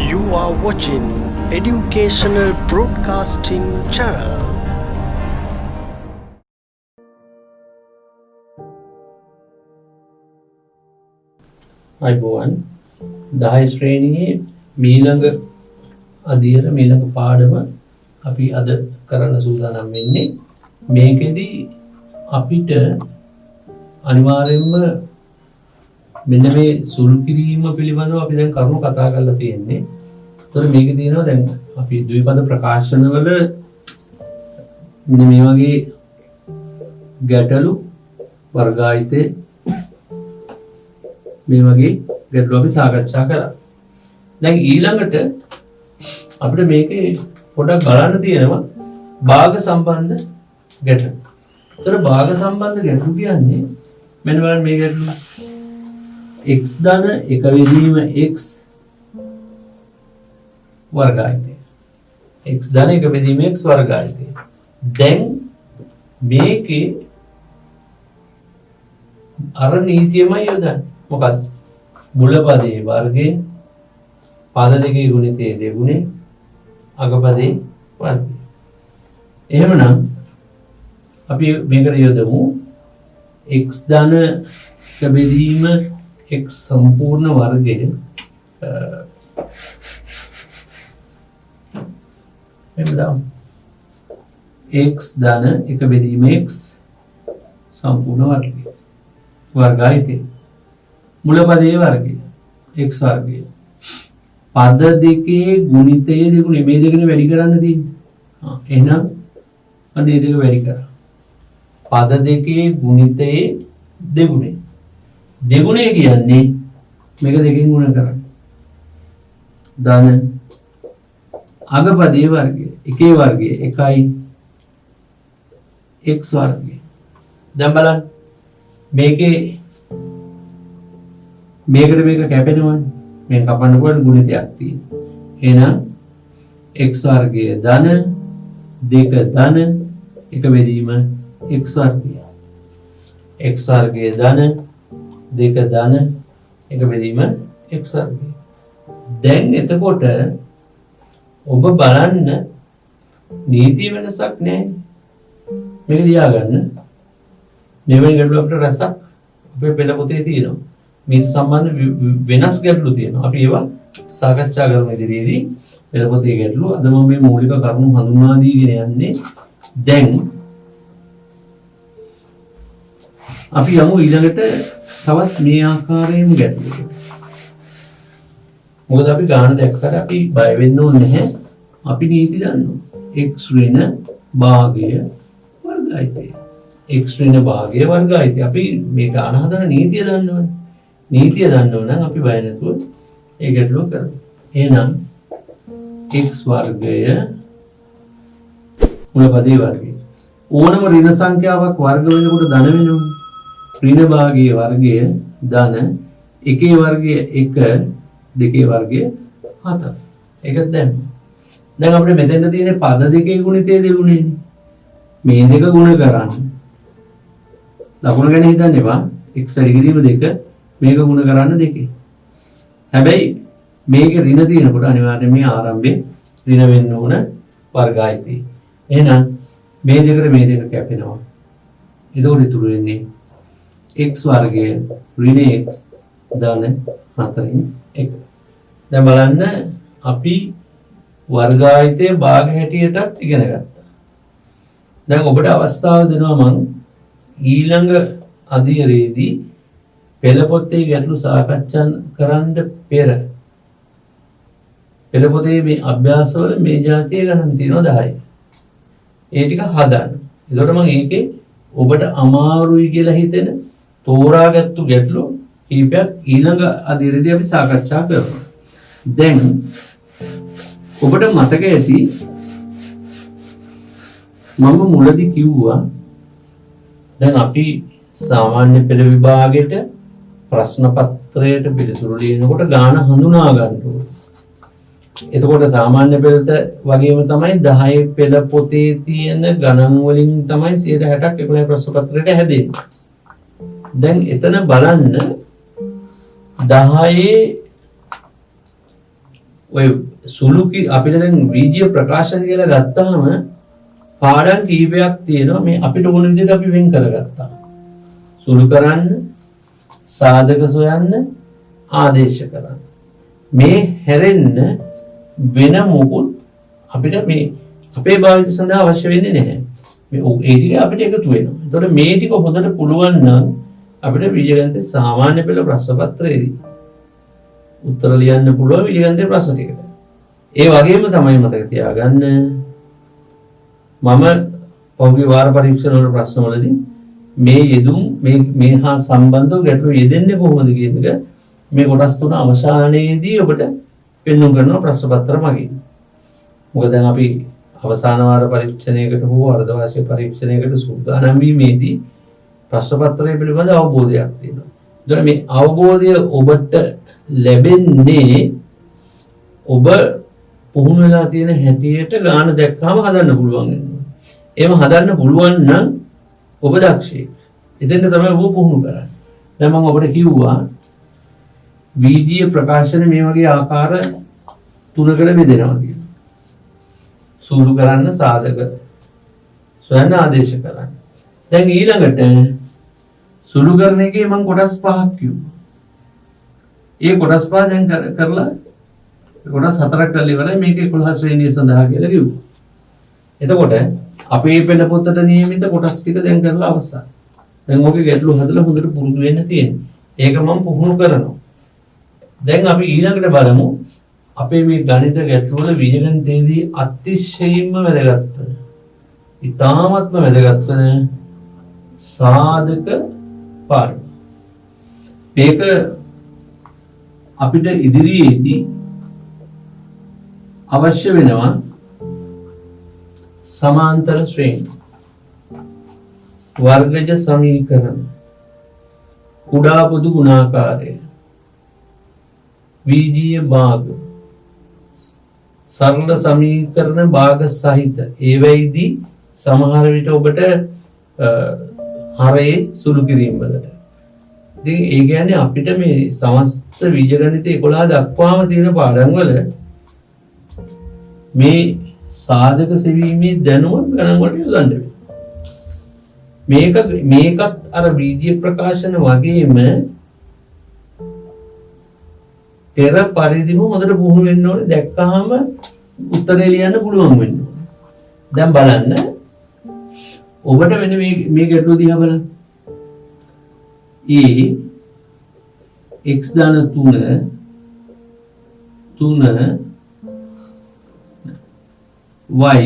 You are watching Educational Broadcasting Channel. අයිබෝවන් 10 ශ්‍රේණියේ මීළඟ අධීර මීළඟ පාඩම අපි අද කරන්න සූදානම් වෙන්නේ. මේකෙදි අපිට අනිවාර්යයෙන්ම මෙන්න මේ සුළු කිරීම පිළිබඳව අපි දැන් කරුණු කතා කරලා තියෙන්නේ. ඒතර මේකේ තියෙනවා දැන් අපි ද්විපද ප්‍රකාශනවල මෙන්න මේ වගේ ගැටලු වර්ගායිතේ මේ වගේ ගැටලු අපි සාකච්ඡා කරා. දැන් ඊළඟට අපිට මේකේ පොඩක් බලන්න තියෙනවා භාග සම්බන්ධ ගැටලු. ඒතර භාග සම්බන්ධ ගැටලු කියන්නේ මෙන්න බලන්න මේ ගැටලු x ධන එක විදීම x වර්ගායිතය. x ධන එක විදීම x වර්ගායිතය. දැන් මේකේ අර නීතියමයි යොදන්නේ. මොකක්ද? මුල පදයේ වර්ගය පද දෙකේ ගුණිතයේ දෙගුණේ අග පදයේ වර්ගය. එහෙමනම් අපි මේකට යොදමු x ධන එක බෙදීම x සම්පූර්ණ වර්ගය එමුදා x ධන එක බෙදීම x සම්පූර්ණ වර්ගය වර්ගායිතය. මුල පදයේ වර්ගය x වර්ගය පද දෙකේ ගුණිතයේ දෙගුණේ මේ දෙකනේ වැඩි කරන්න තියෙන්නේ. එහෙනම් අන්න මේ දෙක වැඩි කරා. පද දෙකේ ගුණිතයේ දෙගුණේ දෙගුණේ කියන්නේ මේක දෙකෙන් ගුණ කරන්නේ. ධන අග පදයේ වර්ගය එකේ වර්ගය 1යි x වර්ගය. දැන් බලන්න මේකේ මේකට මේක කැපෙනවනේ. මේ කපන්න පුළුවන් ගුණිතයක් තියෙනවා. එහෙනම් x වර්ගය ධන දෙක ධන එක බෙදීම x වර්ගය. x වර්ගය ධන දෙක ධන එක බෙදීම x වර්ගය. දැන් එතකොට ඔබ බලන්න නීති වෙනසක් නැහැ. මේක ලියාගන්න. මෙවැනි ගැටලු අපිට රසක් අපේ පෙළ පොතේ තියෙනවා. මේ සම්බන්ධ වෙනස් ගැටලු තියෙනවා. අපි ඒවා සාකච්ඡා කරමු ඉදිරියේදී. පෙළ පොතේ ගැටලු අද මම මේ මූලික කරුණු හඳුන්වා දීගෙන යන්නේ. දැන් අපි යමු ඊළඟට තවත් මේ ආකාරයෙන්ම ගැටලු. මොකද අපි ගාන දැක්කට අපි බය වෙන්න ඕනේ නැහැ. අපි නීති දන්නවා. x ඍණ භාගය වර්ගායිතය. x ඍණ භාගය වර්ගායිතය. අපි මේ ගාන හදන නීතිය දන්නවනේ. නීතිය දන්නව නම් අපි බය නැතුව ඒ ගැටලුව කරමු. එහෙනම් x වර්ගය මුල පදයේ වර්ගය. ඕනම ඍණ සංඛ්‍යාවක් වර්ග වෙනකොට ධන වෙනවනේ. ඍණ භාගයේ වර්ගය ධන එකේ වර්ගය 1 දෙකේ වර්ගය 7. ඒකත් දැන් අපිට මෙතෙන්ද තියෙන්නේ පද දෙකේ ගුණිතයේ දෙගුණේනේ. මේ දෙක ගුණ කරන්න. ලකුණ ගැන හිතන්න එපා. x වැඩි කිරීම 2 මේක ගුණ කරන්න 2. හැබැයි මේකේ ඍණ තියෙනකොට අනිවාර්යයෙන් මේ ආරම්භයේ ඍණ වෙන්න ඕන වර්ගායිතය. එහෙනම් මේ දෙකට මේ දෙක කැපෙනවා. එතකොට ඉතුරු වෙන්නේ x වර්ගය ඍණ x ධන 4න් 1. දැන් බලන්න අපි වර්ගායිතයේ භාග හැටියටත් ඉගෙන ගත්තා. දැන් ඔබට අවස්ථාව දෙනවා මම ඊළඟ අධීරයේදී පෙළ පොතේ ගැටලු සාකච්ඡා කරන්න පෙර පෙළ පොතේ මේ අභ්‍යාසවල මේ જાතිය ගණන් තියෙනවා 10. ඒ ටික හදන්න. එතකොට මම ඒකේ ඔබට අමාරුයි කියලා හිතෙන තෝරාගත්තු ගැටලු කීපයක් ඊළඟ අධීරයේදී අපි සාකච්ඡා කරමු. දැන් ඔබට මතක ඇති මම මුලදී කිව්වා දැන් අපි සාමාන්‍ය පෙළ විභාගෙට ප්‍රශ්න පත්‍රයට පිළිතුරු ලියනකොට ගාන හඳුනා ගන්න ඕනේ. එතකොට සාමාන්‍ය පෙළට වගේම තමයි 10 පෙළ පොතේ තියෙන ගණන් වලින් තමයි 60ක් 11 ප්‍රශ්න පත්‍රයට හැදෙන්නේ. දැන් එතන බලන්න 10 ඔය සුළු අපිට දැන් වීජීය ප්‍රකාශන කියලා ගත්තාම පාඩම් කීපයක් තියෙනවා මේ අපිට ඕන විදිහට අපි වෙන් කරගත්තා. සුළු කරන්න, සාධක සොයන්න, ආදේශ කරන්න. මේ හැරෙන්න වෙන මොකුත් අපිට මේ අපේ භාවිත සඳහා අවශ්‍ය වෙන්නේ නැහැ. මේ ඒ ටික අපිට එකතු වෙනවා. එතකොට මේ ටික හොඳට පුළුවන් නම් අපිට බීජගණිතයේ සාමාන්‍ය පෙළ ප්‍රශ්න පත්‍රයේදී උත්තර ලියන්න පුළුවන් බීජගණිතයේ ප්‍රශ්න ටිකට. ඒ වගේම තමයි මතක තියාගන්න මම පහුගිය වාර පරීක්ෂණ වල ප්‍රශ්න වලදී මේ යෙදුම් මේ හා සම්බන්ධව ගැටලු යෙදෙන්නේ කොහොමද කියන එක මේ කොටස් තුන අවසානයේදී ඔබට පෙන්වන්න කරන ප්‍රශ්න පත්‍ර මගින්. මොකද දැන් අපි අවසාන වාර පරීක්ෂණයකට හෝ අර්ධ වාර්ෂික පරීක්ෂණයකට සූදානම් වීමේදී ප්‍රශ්න පත්‍රය පිළිබඳ අවබෝධයක් තියෙනවා. ඒතර මේ අවබෝධය ඔබට ලැබෙන්නේ ඔබ පුහුණු වෙලා තියෙන හැටියට ගාන දැක්කම හදන්න පුළුවන් වෙනවා. එහෙම හදන්න පුළුවන් නම් ඔබ දක්ෂයෙක්. එතෙන්ද තමයි ඔබ පුහුණු කරන්නේ. දැන් මම ඔබට කිව්වා වීජීය ප්‍රකාශන මේ වගේ ආකාර තුනකට බෙදෙනවා කියලා. සූරු කරන්න, සාධක සොයන්න, ආදේශ කරන්න. දැන් ඊළඟට සුළු කරන එකේ මම කොටස් පහක් කිව්වා. ඒ කොටස් පහ දැන් කරලා කොටස් හතරක් කරලා ඉවරයි. මේක 11 ශ්‍රේණිය සඳහා කියලා කිව්වා. එතකොට අපේ පෙළ පොතට නියමිත කොටස් ටික දැන් කරලා අවසන්. දැන් ඔගේ ගැටලු හදලා හොඳට පුරුදු වෙන්න තියෙනවා. ඒක මම පුහුණු කරනවා. දැන් අපි ඊළඟට බලමු අපේ මේ ගණිත ගැටලු වල බීජගණිතයේදී අතිශයින්ම වැදගත් වෙන, ඉතාමත්ම වැදගත් වෙන සාධක පාඩම. මේක අපිට ඉදිරියේදී අවශ්‍ය වෙනවා. සමාන්තර ශ්‍රේණි, වර්ගජ සමීකරණ, කුඩා පොදු ගුණාකාරය, වීජීය භාග, සරල සමීකරණ භාග සහිත. ඒවෙයිදී සමහර විට ඔබට හරේ සුළු කිරීම වලට. ඉතින් ඒ කියන්නේ අපිට මේ සමස්ත බීජගණිතය 11 දක්වාම තියෙන පාඩම් වල මේ සාධක සෙවීමේ දැනුම ගණන් වලට යොදන්න වෙනවා. මේකත් අර වීජීය ප්‍රකාශන වගේම පෙර පරිදිම හොඳට පුහුණු වෙන්න ඕනේ. දැක්කහම උත්තරේ ලියන්න පුළුවන් වෙන්න ඕනේ. දැන් බලන්න ඔබට මෙන්න මේ ගැටලුව දිහා බලන්න. x ධන 3 y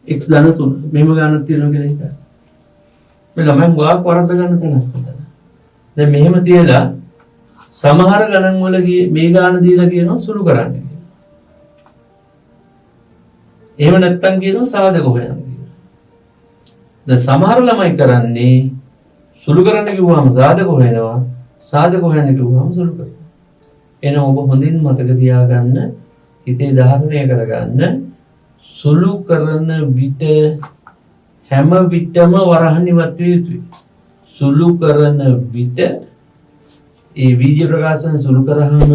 x ධන 3 මෙහෙම ගන්නක් තියෙනවා කියලා හිතන්න. මේ ළමයන් ගාක් වරද්ද ගන්න තැනක්. දැන් මෙහෙම තියලා සමහර ගණන් වල මේ ගාන දීලා කියනවා සුළු කරන්න කියලා. එහෙම නැත්නම් කියනවා සාධක හොයන්න කියලා. දැන් සමහර ළමයි කරන්නේ සුළු කරන්න කිව්වම සාධක හොයනවා, සාධක හොයන්න කිව්වම සුළු කරනවා. එහෙනම් ඔබ හොඳින් මතක තියාගන්න, හිතේ ධාරණය කරගන්න, සුළු කරන විට හැම විටම වරහන් ඉවත් විය යුතුයි. සුළු කරන විට ඒ වීජ ප්‍රකාශන සුළු කරාම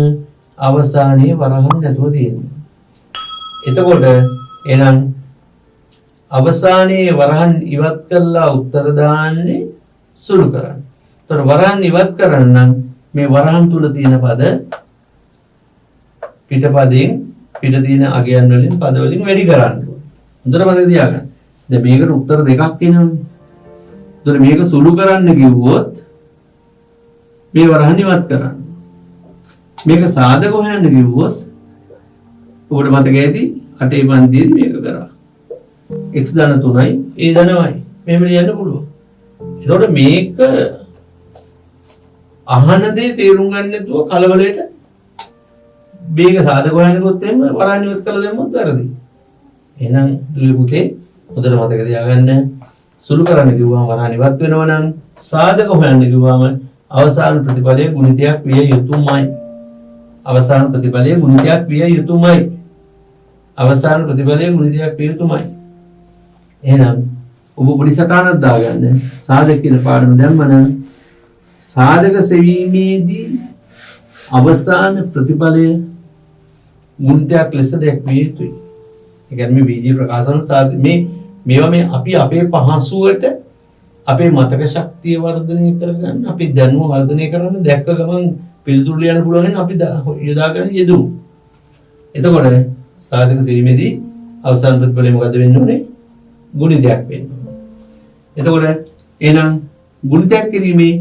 අවසානයේ වරහන් නැතුව තියෙනවා. එතකොට එහෙනම් අවසානයේ වරහන් ඉවත් කරලා උත්තර දාන්නේ සුළු කරන්න. ඒතර වරහන් ඉවත් කරන්න නම් මේ වරහන් තුල තියෙන පද පිටපදයෙන් පිට තියෙන අගයන් වලින් පද වලින් වැඩි කරන්න ඕනේ. හොඳට මතක තියාගන්න. දැන් මේකට උත්තර දෙකක් එනවනේ. ඒතර මේක සුළු කරන්න කිව්වොත් මේ වරහන් ඉවත් කරන්න. මේක සාධක හොයන්න කිව්වොත් ඔබට මතක ඇති 8 පන්තියේ මේක කරා. x ධන 3යි a ධන y. මෙහෙම ලියන්න පුළුවන්. එතකොට මේක අහන දේ තේරුම් ගන්න නැතුව කලබලයට මේක සාධක හොයනකොත් එන්න වරහන් ඉවත් කරලා දැම්මොත් වැරදි. එහෙනම් දුවේ පුතේ හොඳට මතක තියාගන්න, සුළු කරන්න කිව්වම වරහන් ඉවත් වෙනවා නම් සාධක හොයන්න කිව්වම අවසාන ප්‍රතිඵලය ගුණිතයක් විය යුතුමයි. අවසාන ප්‍රතිඵලය ගුණිතයක් විය යුතුමයි. අවසාන ප්‍රතිඵලය ගුණිතයක් විය යුතුමයි. එහෙනම් ඔබ පොඩි සටහනක් දාගන්න. සාධක කියන පාඩම දැම්මනම් සාධක සෙවීමේදී අවසාන ප්‍රතිඵලය ගුණිතයක් ලෙස දැක්විය යුතුයි. ඒ කියන්නේ මේ බීජ ප්‍රකාශන සාධ මේවා මේ අපි අපේ පහසුවට අපේ මතක ශක්තිය වර්ධනය කරගන්න, අපේ දැනුම වර්ධනය කරගන්න, දැක්ක ගමන් පිළිතුරු ලියන්න පුළුවන් වෙන අපි යොදා ගන්න යෙදුණු. එතකොට සාධක සීමේදී අවසාන ප්‍රතිඵලය මොකද වෙන්න ඕනේ? ගුණිතයක් වෙන්න ඕනේ. එතකොට එහෙනම් ගුණිතයක් කිරීමේ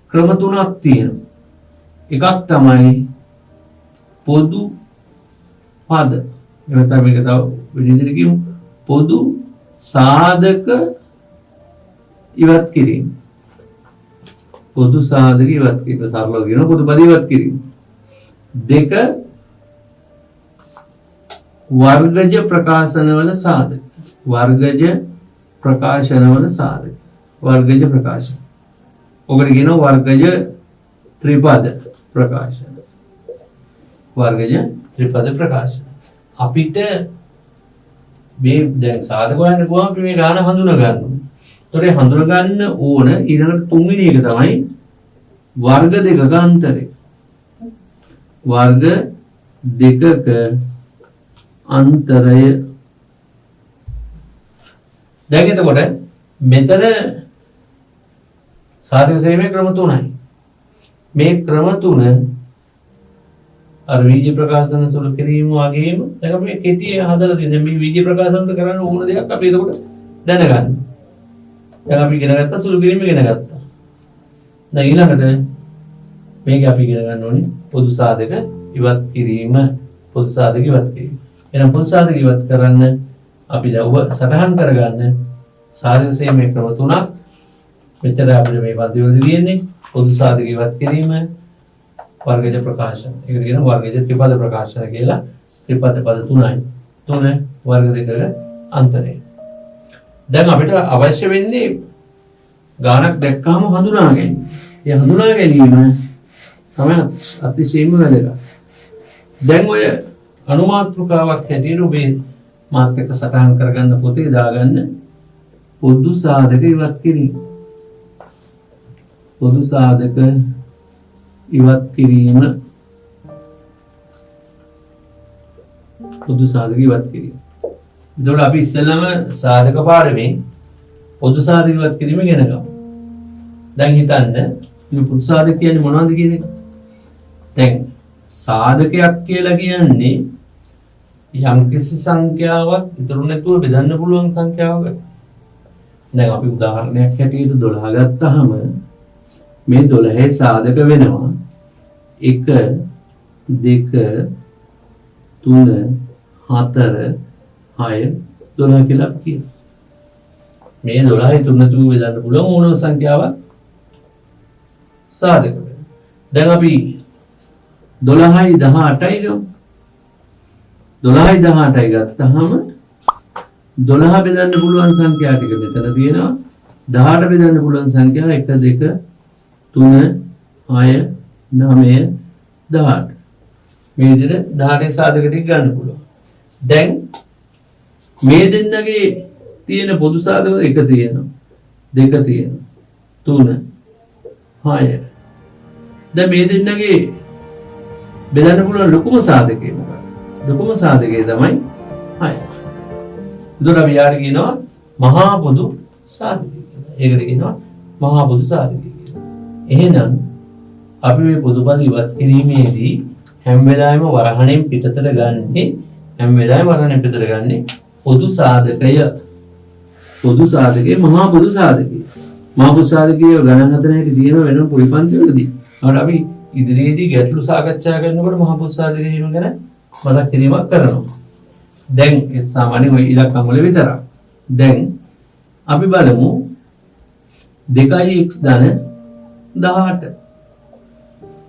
ක්‍රම තුනක් තියෙනවා. එකක් තමයි පොදු පද. එහෙම තමයි මේක තව විදිහට කියමු. පොදු සාධක ඉවත් කිරීම. පොදු සාධක ඉවත් කිරීම. සරලව කියනවා පොදු පද ඉවත් කිරීම. දෙක වර්ගජ ප්‍රකාශනවල සාධක. වර්ගජ ප්‍රකාශනවල සාධක. වර්ගජ ප්‍රකාශන. ඔකට කියනවා වර්ගජ ත්‍රිපද ප්‍රකාශන. වර්ගජ ත්‍රිපද ප්‍රකාශන. අපිට මේ දැන් සාධක හොයන්න ගියාම අපි මේ ගාන හඳුනා ගන්නවා. ඒතොර හඳුනා ගන්න ඕන ඊළඟට තුන්වෙනි එක තමයි වර්ග දෙකක අන්තරය. වර්ග දෙකක අන්තරය. දැන් එතකොට මෙතන සාධක සීමේ ක්‍රම තුනයි. මේ ක්‍රම තුන අර වීජ ප්‍රකාශන සුළු කිරීම වගේම දැන් අපි කෙටි හදලා තියෙන මේ වීජ ප්‍රකාශනට කරන්න ඕන දෙයක් අපි එතකොට දැනගන්න. දැන් අපි ඉගෙන ගත්තා සුළු කිරීම ඉගෙන ගත්තා. දැන් ඊළඟට මේක අපි ඉගෙන ගන්න ඕනේ පොදු සාධක ඉවත් කිරීම. පොදු සාධක ඉවත් කිරීම. එහෙනම් පොදු සාධක ඉවත් කරන්න අපි දැන් ඔබ සටහන් කරගන්න සාධක සීමේ ක්‍රම තුනක්. මෙච්චර අපිට මේ පදවලදී තියෙන්නේ පොදු සාධක ඉවත් කිරීම, වර්ගජ ප්‍රකාශන. ඒකට කියනවා වර්ගජ ත්‍රිපද ප්‍රකාශන කියලා. ත්‍රිපද පද තුනයි. තුන වර්ග දෙකක අන්තරය. දැන් අපිට අවශ්‍ය වෙන්නේ ගානක් දැක්කාම හඳුනා ගැනීම. ඒ හඳුනා ගැනීම තමයි අතිශයින්ම වැදගත්. දැන් ඔය අනුමාත්‍රිකාවක් හැටියට ඔබේ මාත් එක්ක සටහන් කරගන්න පොතේ දාගන්න පොදු සාධක ඉවත් කිරීම. පොදු සාධක ඉවත් කිරීම. පොදු සාධක ඉවත් කිරීම. එතකොට අපි ඉස්සෙල්ලාම සාධක පාඩමේ පොදු සාධක ඉවත් කිරීම ඉගෙන ගමු. දැන් හිතන්න මේ පොදු සාධක කියන්නේ මොනවද කියන එක. දැන් සාධකයක් කියලා කියන්නේ යම් කිසි සංඛ්‍යාවක් ඉතුරු නැතුව බෙදන්න පුළුවන් සංඛ්‍යාවක. දැන් අපි උදාහරණයක් හැටියට 12 ගත්තාම මේ 12 සාධක වෙනවා 1 2 3 4 6 12 කියලා අපි කියනවා. මේ 12 ඉතුරු නැතුව බෙදන්න පුළුවන් ඕනම සංඛ්‍යාවක් සාධක වෙනවා. දැන් අපි 12යි 18යි ගමු. 12යි 18යි ගත්තාම 12 බෙදන්න පුළුවන් සංඛ්‍යා ටික මෙතන තියෙනවා. 18 බෙදන්න පුළුවන් සංඛ්‍යා 1 2 3 6 9 18. මේ විදිහට 18 සාධක ටික ගන්න පුළුවන්. දැන් මේ දෙන්නගේ තියෙන පොදු සාධක 1 තියෙනවා. 2 තියෙනවා. 3 6. දැන් මේ දෙන්නගේ බෙදන්න පුළුවන් ලොකුම සාධකය මොකක්ද? ලොකුම සාධකය තමයි 6. ඒතර අපි යාර කියනවා මහා පොදු සාධකය කියලා. ඒකට කියනවා මහා පොදු සාධකය කියලා. එහෙනම් අපි මේ පොදු පද ඉවත් කිරීමේදී හැම වෙලාවෙම වරහණෙන් පිටතට ගන්නෙ පොදු සාධකය. පොදු සාධකයේ මහා පොදු සාධකය. මහා පොදු සාධකයේ ගණන් හතර හැටි තියෙන වෙනම පොඩි පන්තිවලදී. අපිට අපි ඉදිරියේදී ගැටලු සාකච්ඡා කරනකොට මහා පොදු සාධකය හිම ගැන මතක් කිරීමක් කරනවා. දැන් ඒ සාමාන්‍යයෙන් ওই ඉලක්කම් වල විතරක්. දැන් අපි බලමු 2x ධන 18.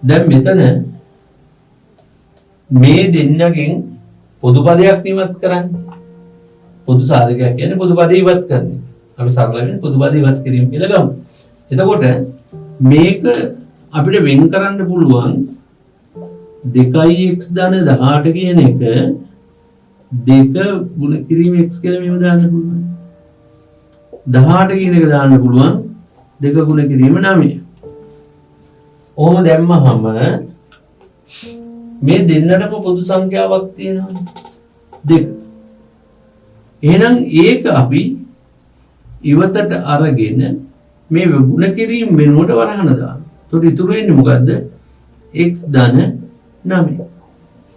දැන් මෙතන මේ දෙන්නගෙන් පොදු පදයක් ඉවත් කරන්න. පොදු සාධකයක් කියන්නේ පොදු පදේ ඉවත් කරන්නේ. අපි සරලව පොදු පදේ ඉවත් කිරීම කියලා ගමු. එතකොට මේක අපිට වෙන් කරන්න පුළුවන් 2x ධන 18 කියන එක 2 ගුණ කිරීම x කියලා මෙහෙම දාන්න පුළුවන්. 18 කියන එක දාන්න පුළුවන් 2 ගුණ කිරීම 9. ඔහොම දැම්මහම මේ දෙන්නටම පොදු සංඛ්‍යාවක් තියෙනවා. 2. එහෙනම් ඒක අපි ඉවතට අරගෙන මේ ගුණ කිරීම වෙනුවට වරහන දානවා. එතකොට ඉතුරු වෙන්නේ මොකද්ද? x ධන 9.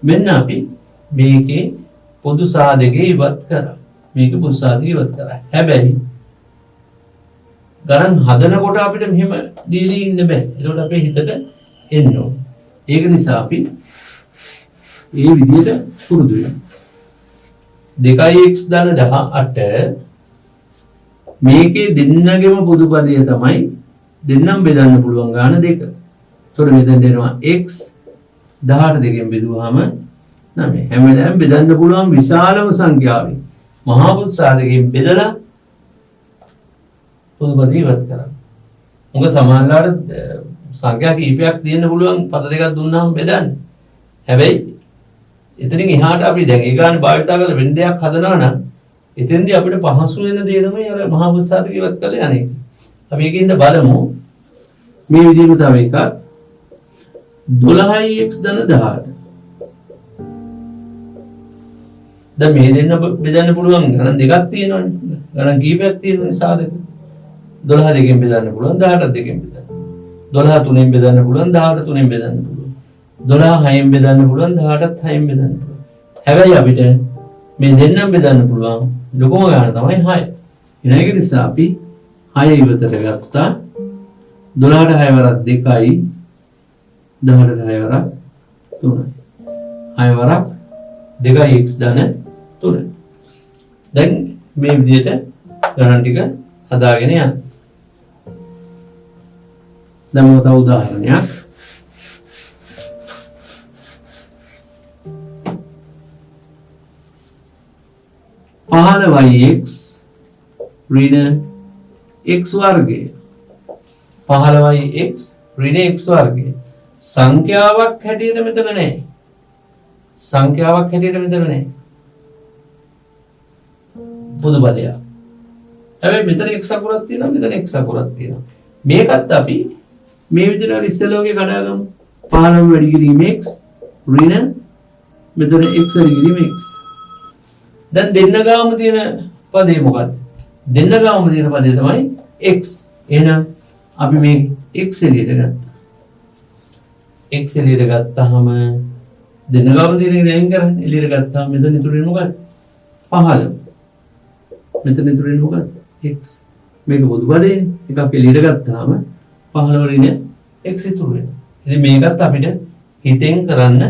මෙන්න අපි මේකේ පොදු සාධකේ ඉවත් කරා. මේක පොදු සාධකේ ඉවත් කරා. හැබැයි ගණන් හදනකොට අපිට මෙහෙම දීලි ඉන්න බෑ. ඒකට අපේ හිතට එන්න ඕන. ඒක නිසා අපි මේ විදිහට පුරුදු වෙනවා. 2x ධන 18 මේකේ දෙන්නගෙම පොදු පදය තමයි දෙන්නම් බෙදන්න පුළුවන් ගාන 2. ඒතකොට මෙතෙන් දෙනවා x 18 දෙකෙන් බෙදුවාම 9. හැම වෙලාවෙම බෙදන්න පුළුවන් විශාලම සංඛ්‍යාවෙන් මහා පුත් සාධකයෙන් බෙදලා පොදු පදය ඉවත් කරන්න. මොකද සමහරවිට සංඛ්‍යා කීපයක් තියෙන්න පුළුවන් පද දෙකක් දුන්නාම බෙදන්න. හැබැයි එතනින් එහාට අපි දැන් ඒ ගාන භාවිතා කරලා වෙන දෙයක් හදනවා නම් එතෙන්දී අපිට පහසු වෙන දේ තමයි අර මහා පුත් සාධක ඉවත් කරලා යන්නේ. අපි ඒකින්ද බලමු මේ විදිහට තව එකක් 12x ධන 18. දැන් මේ දෙන්න බෙදන්න පුළුවන් ගණන් දෙකක් තියෙනවානේ. ගණන් කීපයක් තියෙනවානේ සාධක. 12 දෙකෙන් බෙදන්න පුළුවන් 18 දෙකෙන් බෙදන්න. 12 තුනෙන් බෙදන්න පුළුවන් 18 තුනෙන් බෙදන්න පුළුවන්. 12 6න් බෙදන්න පුළුවන් 18ත් 6න් බෙදන්න පුළුවන්. හැබැයි අපිට මේ දෙන්නම් බෙදන්න පුළුවන් ලොකම ගාන තමයි 6. එන එක නිසා අපි 6 ඉවතට ගත්තා. 12ට 6 වරක් 2යි 18ට 6 වරක් 3යි. 6 වරක් 2යි x ධන 3. දැන් මේ විදිහට ගණන් ටික හදාගෙන යන්න. දැන් මම තව උදාහරණයක් පහළ y(x) ඍණ x වර්ගය 15y(x) ඍණ x වර්ගය සංඛ්‍යාවක් හැටියට මෙතන නැහැ. සංඛ්‍යාවක් හැටියට මෙතන නැහැ. පොදු පදයක්. හැබැයි මෙතන x අකුරක් තියෙනවා මෙතන x අකුරක් තියෙනවා. මේකත් අපි මේ විදිහට ඉස්සෙල්ලාගේ කඩාගමු. 15 වැඩි කිරීම x ඍණ මෙතන x වැඩි කිරීම x. දැන් දෙන්න ගාම තියෙන පදේ මොකද්ද? දෙන්න ගාම තියෙන පදේ තමයි x. එහෙනම් අපි මේ x එළියට ගත්තා. x එළියට ගත්තාම දෙන්න ගාම තියෙන එක දැන් කරන්නේ එළියට ගත්තාම මෙතන ඉතුරු වෙන්නේ මොකද්ද? 15. මෙතන ඉතුරු වෙන්නේ මොකද්ද? x. මේක පොදු පදේ. එකක් එළියට ගත්තාම 15 ඍණ x ඉතුරු වෙනවා. ඉතින් මේකත් අපිට හිතෙන් කරන්න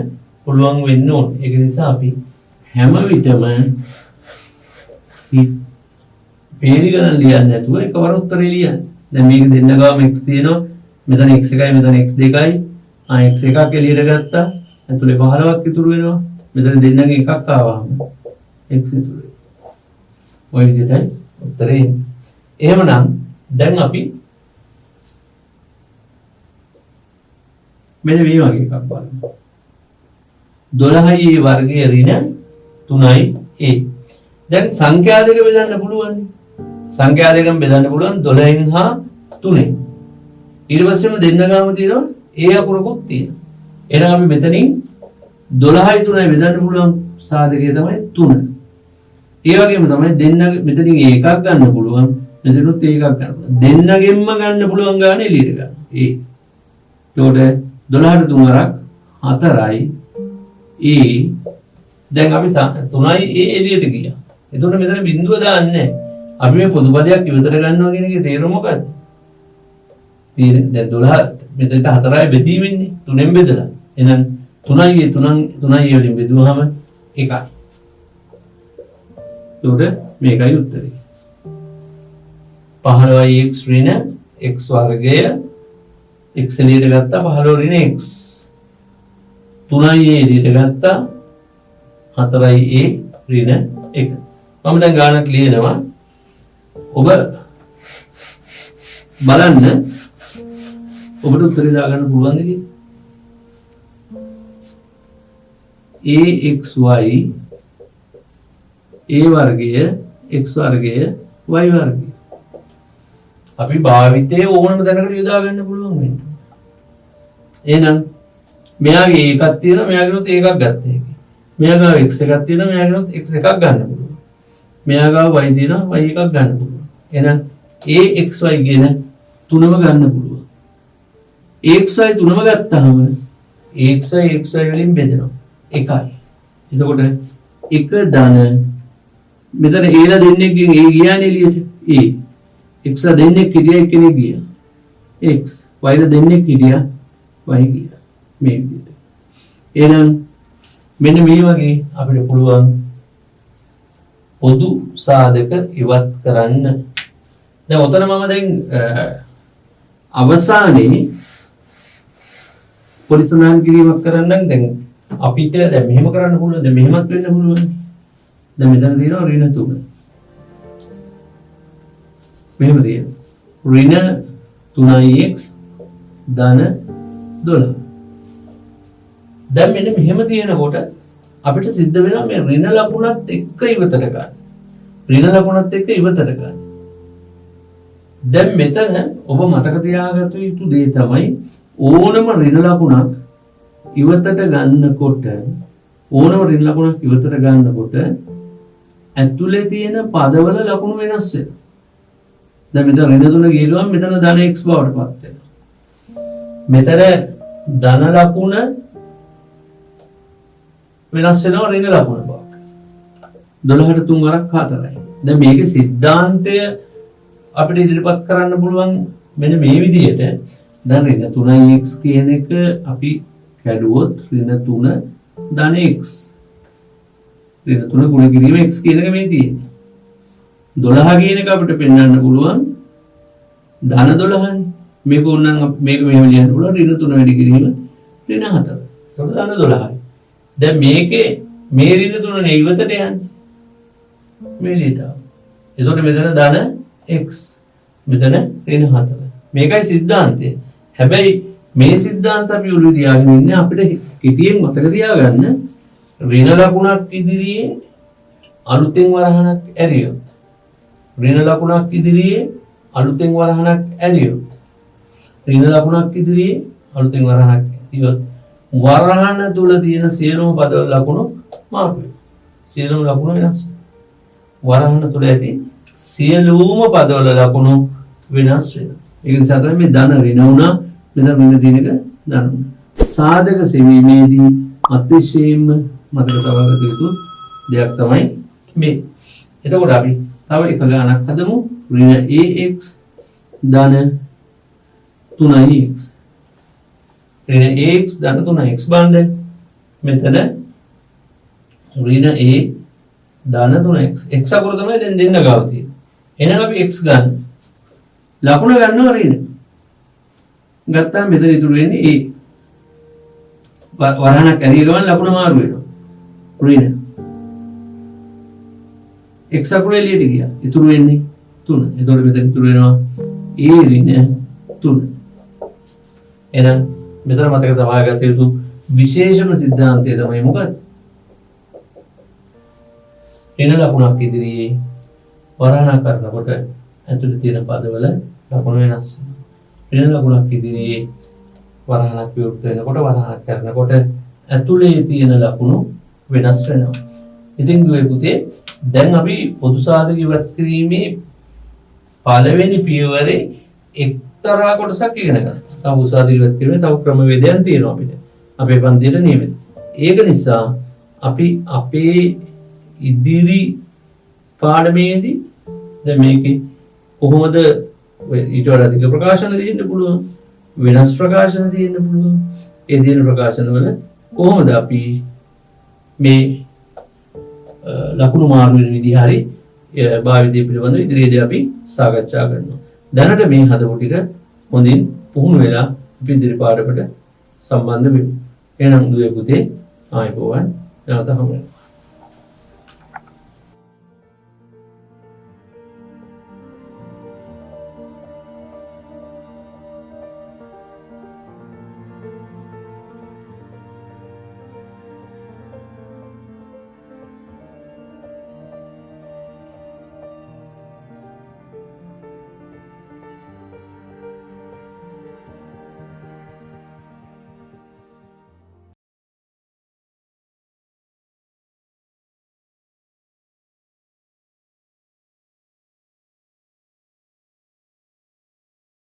පුළුවන් වෙන්න ඕනේ. ඒක නිසා අපි හැම විටම පේරි ගණන් ලියන්නේ නැතුව එකවර උත්තරේ ලියන්න. දැන් මේක දෙන්න ගාම x තියෙනවා. මෙතන x එකයි මෙතන x දෙකයි. x එකක් එළියට ගත්තා. ඇතුලේ 15ක් ඉතුරු වෙනවා. මෙතන දෙන්නගෙන් එකක් ආවම x ඉතුරු වෙනවා. ඔය විදිහටයි උත්තරේ එන්නේ. එහෙමනම් දැන් අපි මෙන්න මේ වගේ එකක් බලමු. 12a වර්ගයේ ඍණ 3a. දැන් සංඛ්‍යා දෙක බෙදන්න පුළුවන්. සංඛ්‍යා දෙකෙන් බෙදන්න පුළුවන් 12න් හා 3න්. ඊට පස්සේම දෙන්න ගාම තියෙනවා a අකුරකුත් තියෙනවා. එහෙනම් අපි මෙතනින් 12යි 3යි බෙදන්න පුළුවන් සාධකය තමයි 3. ඒ වගේම තමයි දෙන්න මෙතනින් එකක් ගන්න පුළුවන්. මෙතනොත් එකක් ගන්න පුළුවන්. දෙන්නගෙන්ම ගන්න පුළුවන් ගාන එළියට ගන්න. ඒකට 12ට 3 වරක් 4යි දැන් අපි 3යි එළියට ගියා. එතකොට මෙතන බිඳුව දාන්නේ නැහැ. අපි මේ පොදු පදයක් ඉවතට ගන්නවා කියන එකේ තේරුම මොකද්ද? දැන් 12 මෙතනට 4යි බෙදීමෙන්නේ 3ෙන් බෙදලා. එහෙනම් 3යි වලින් බෙදුවාම 1යි. එතකොට මේකයි උත්තරේ. 15x ඍණ x වර්ගය x එළියට ගත්තා 15 ඍණ x 3යි එළියට ගත්තා 4යි ඍණ 1. මම දැන් ගානක් ලියනවා. ඔබ බලන්න ඔබට උත්තරේ දාගන්න පුළුවන්ද කියලා. axy a වර්ගය x වර්ගය y වර්ගය. අපි භාවිතයේ ඕනම දැනකට යොදා ගන්න පුළුවන් වෙනවා. එහෙනම් මෙයාගේ එකක් තියෙනවා මෙයාගෙනුත් එකක් ගත්ත හැකි. මෙයා ගාව x එකක් තියෙනවා මෙයාගෙනුත් x එකක් ගන්න පුළුවන්. මෙයා ගාව y තියෙනවා y එකක් ගන්න පුළුවන්. එහෙනම් a xy කියන තුනම ගන්න පුළුවන්. xy තුනම ගත්තාම xy වලින් බෙදෙනවා. එකයි. එතකොට එක ධන මෙතන a ලා දෙන්නෙක්ගෙන් a ගියානේ එළියට. a x ලා දෙන්නෙක් හිටියා එක්කෙනෙක් ගියා. x y ලා දෙන්නෙක් හිටියා y ගියා. මේ විදිහට. එහෙනම් මෙන්න මේ වගේ අපිට පුළුවන් පොදු සාධක ඉවත් කරන්න. දැන් ඔතන මම දැන් අවසානයේ පොලිසනාන් කිරීමක් කරන්නම්. දැන් අපිට දැන් මෙහෙම කරන්න පුළුවන්. දැන් මෙහෙමත් වෙන්න පුළුවන්. දැන් මෙතන තියෙනවා ඍණ 3. මෙහෙම තියෙනවා. ඍණ 3x ධන 12. දැන් මෙන්න මෙහෙම තියෙනකොට අපිට සිද්ධ වෙනවා මේ ඍණ ලකුණත් එක්ක ඉවතට ගන්න. ඍණ ලකුණත් එක්ක ඉවතට ගන්න. දැන් මෙතන ඔබ මතක තියාගත යුතු දේ තමයි ඕනම ඍණ ලකුණක් ඉවතට ගන්නකොට ඇතුලේ තියෙන පදවල ලකුණු වෙනස් වෙනවා. දැන් මෙතන ඍණ 3 ගිහුවම මෙතන ධන x බවට පත් වෙනවා. මෙතන ධන ලකුණ වෙනස් වෙනවා ඍණ ලකුණ බවට. 12ට 3 වරක් 4යි. දැන් මේකේ સિદ્ધාන්තය අපිට ඉදිරිපත් කරන්න පුළුවන් මෙන්න මේ විදිහට. දැන් ඍණ 3x කියන එක අපි කැඩුවොත් ඍණ 3 ධන x. ඍණ 3 ගුණ කිරීම x කියන එක මේ තියෙන්නේ. 12 කියන එක අපිට පෙන්වන්න පුළුවන් ධන 12නේ. මේක උනනම් මේක මෙහෙම ලියන්න පුළුවන් ඍණ 3 වැඩි කිරීම ඍණ 4. එතකොට ධන 12යි. දැන් මේකේ මේ ඍණ 3 නේ ඉවතට යන්නේ. මේ ලියට. එතකොට මෙතන ධන x මෙතන ඍණ 4. මේකයි સિદ્ધාන්තය. හැබැයි මේ સિદ્ધාන්ත අපි උළු තියාගෙන ඉන්නේ අපිට කිටියෙන් මතක තියාගන්න ඍණ ලකුණක් ඉදිරියේ අලුතෙන් වරහණක් ඇරියොත් ඍණ ලකුණක් ඉදිරියේ අලුතෙන් වරහණක් ඇරියොත් ඍණ ලකුණක් ඉදිරියේ අලුතෙන් වරහණක් ඇරියොත් වරහණ තුල තියෙන සියලුම පදවල ලකුණු මාරු වෙනවා. සියලුම ලකුණු වෙනස් වෙනවා. වරහණ තුල ඇති සියලුම පදවල ලකුණු වෙනස් වෙනවා. ඒ නිසා තමයි මේ ධන ඍණ වුණා මෙතන ඍණ දිනක ධන වුණා. සාධක සෙවීමේදී අතිශයින්ම මතක තබාගත යුතු දෙයක් තමයි මේ. එතකොට අපි තව එක ගණනක් හදමු. ඍණ ax ධන 3x. ඍණ ax ධන 3x බණ්ඩ මෙතන ඍණ a ධන 3x. x අකුර තමයි දැන් දෙන්න ගාව තියෙන්නේ. එහෙනම් අපි x ගන්න. ලකුණ ගන්නවා ඍණ. ගත්තාම මෙතන ඉතුරු වෙන්නේ a. වරහණක් ඇරිය ගමන් ලකුණ මාරු වෙනවා. ඍණ. x අකුර එළියට ගියා. ඉතුරු වෙන්නේ 3. එතකොට මෙතන ඉතුරු වෙනවා a ඍණ 3. එහෙනම් මෙතන මතක තබාගත යුතු විශේෂම સિદ્ધාන්තය තමයි මොකක්ද? ඍණ ලකුණක් ඉදිරියේ වරහණක් කරනකොට ඇතුළේ තියෙන පදවල ලකුණු වෙනස් වෙනවා. ඍණ ලකුණක් ඉදිරියේ වරහණක් විවෘත වෙනකොට වරහණක් කරනකොට ඇතුළේ තියෙන ලකුණු වෙනස් වෙනවා. ඉතින් දුවේ පුතේ දැන් අපි පොදු සාධක ඉවත් කිරීමේ පළවෙනි පියවරේ එක්තරා කොටසක් ඉගෙන ගත්තා. තව උසාවි ඉවත් කිරීමේ තව ක්‍රමවේදයන් තියෙනවා අපිට. අපේ පන්තියට නියමිත. ඒක නිසා අපි අපේ ඉදිරි පාඩමේදී දැන් මේකේ කොහොමද ඊට වඩා අධික ප්‍රකාශන දෙන්න පුළුවන්, වෙනස් ප්‍රකාශන දෙන්න පුළුවන්. ඒ දෙන ප්‍රකාශන වල කොහොමද අපි මේ ලකුණු මාරු වෙන විදිහ හරි භාවිතය පිළිබඳව ඉදිරියේදී අපි සාකච්ඡා කරනවා. දැනට මේ හදපු ටික හොඳින් පුහුණු වෙලා අපි ඉදිරි පාඩමට සම්බන්ධ වෙමු. එහෙනම් දුවේ පුතේ ආයුබෝවන්. නැවත හමු වෙනවා.